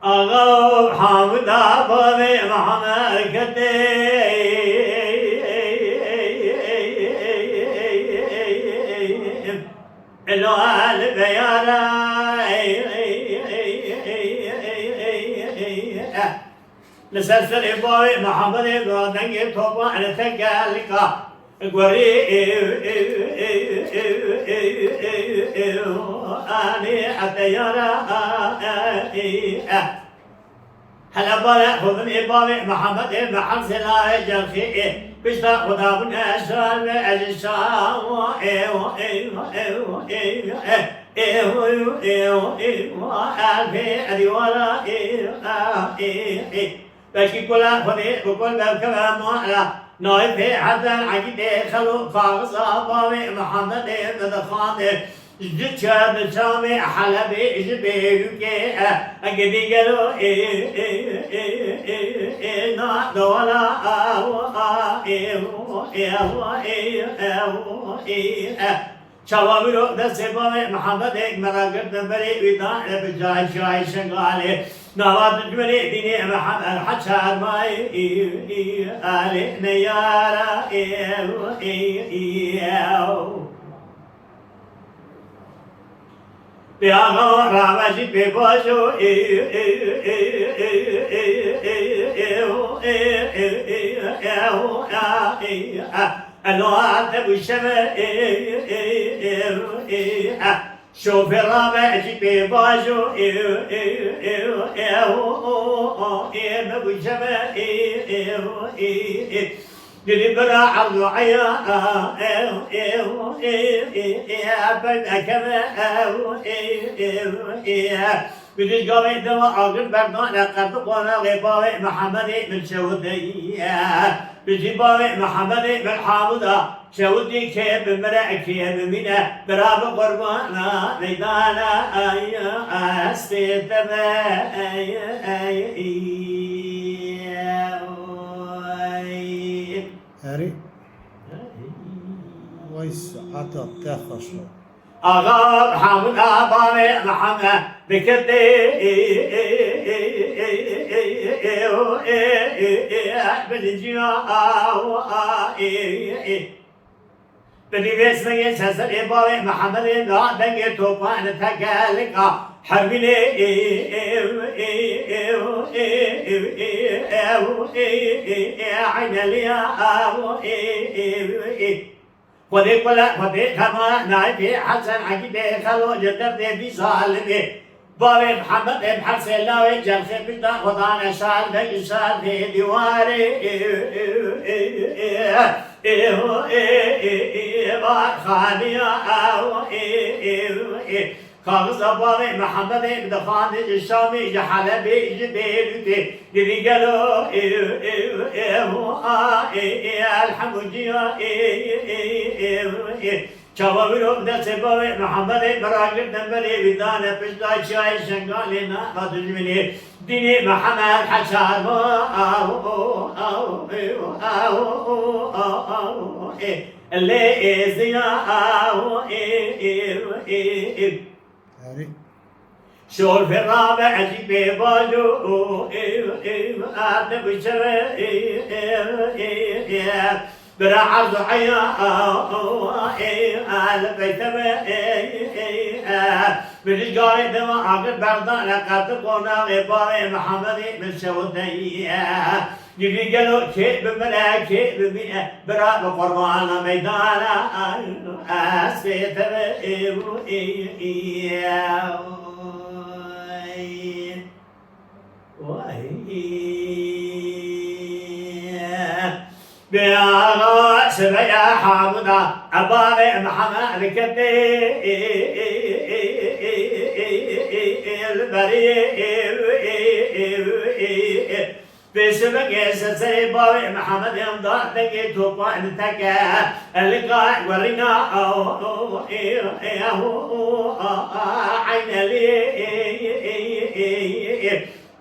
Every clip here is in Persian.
آقا حامد آبادی محمد کتی الوال بیارا لسلسل بوي محمد بودنگ توبا نتقالقا قوري اني اتيارا هلا بالا خذني بوي محمد محمد سلا جلخي بشتا خدا بن اشال اجشام باقي كلها خذي بكل باب كلام على نايف حسن عقيدة خلو فاغص أبوي محمد بدخان جتشا بشامي حلبي جبيرك أقدي قالوا نا دولا شوابيرو دسبوي محمد مراقب دبري ودان بجاي شاي شغالي نواد جمري ديني محمد حشار ماي آلي نيارا بياغو رامجي بيبوشو الواد بشمع شوف الرابع جيبي باجو بشمع دلي برا عرضو عيا بنا كما بدي قوي دوا عقل بردان قد قونا غيباوي محمدي من شودي بدي باوي محمدي من حامدا شودي كيب مرع كيب منا براب قربانا ميدانا استيتما هاري ويس عطا تاخشو آغا حامد آبامي محمد بكتي بالجيا بدي بسمي سسر إبوي محمد لا دنگي توبان تقالقا حربيني عين ليا خذي كلا خذي كما نايبي حسن عقيدة خلو جدر دي سالمي بابي محمد بحسن لاوي جلسة بيتا خدانا شال دي شال في ديواري خانيا كاغز بابي محمد بدخان الشامي جحلبي جبيلتي دي قالوا الحمد شوابيرو دسبوي محمد براقب نبلي بدانا بشتا شاي شنقالنا ما تجمني ديني محمد حشار اللي إزيا هاري شور في الرابع جيبي باجو آدم بشرع برا عرض حيا آل بيتما بالجاي دما عقد بردان لقد قونا غباري محمدي من شودي يجي قالوا كيف بملا كيف بمئة برا بقربانا ميدانا أسفيتما بياغو سبيا حامدا أبابي محمد كتي البري بسبق سسري بابي محمد يمضى تكي توبا انتكا اللقاء ورنا عين لي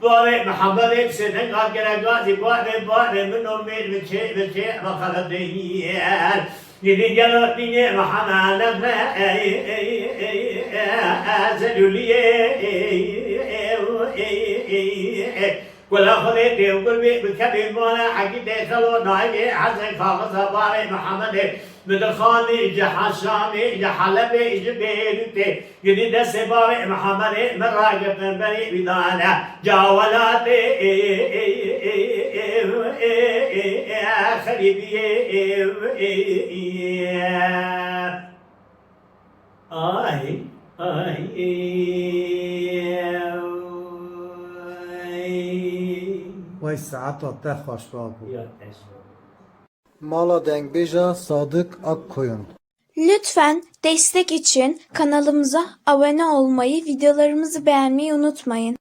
بابي محمد سنك أكرا قاسي بابي من أمي بشيء بخلطيان يدي جلوتني محمد أزلولي ولا خليتي وقلبي بكبير مولا حقيتي خلو نايبي حسن خاص باري محمد مدخاني جحشامي جحلبي جبيرتي جديد سباري محمد مراقب بني بدانا جاولاتي خليبي آي وای ساعت ته خوش بابو يا تسلم Mala Dengbija Sadık Akkoyun. Lütfen destek için kanalımıza abone olmayı, videolarımızı beğenmeyi unutmayın.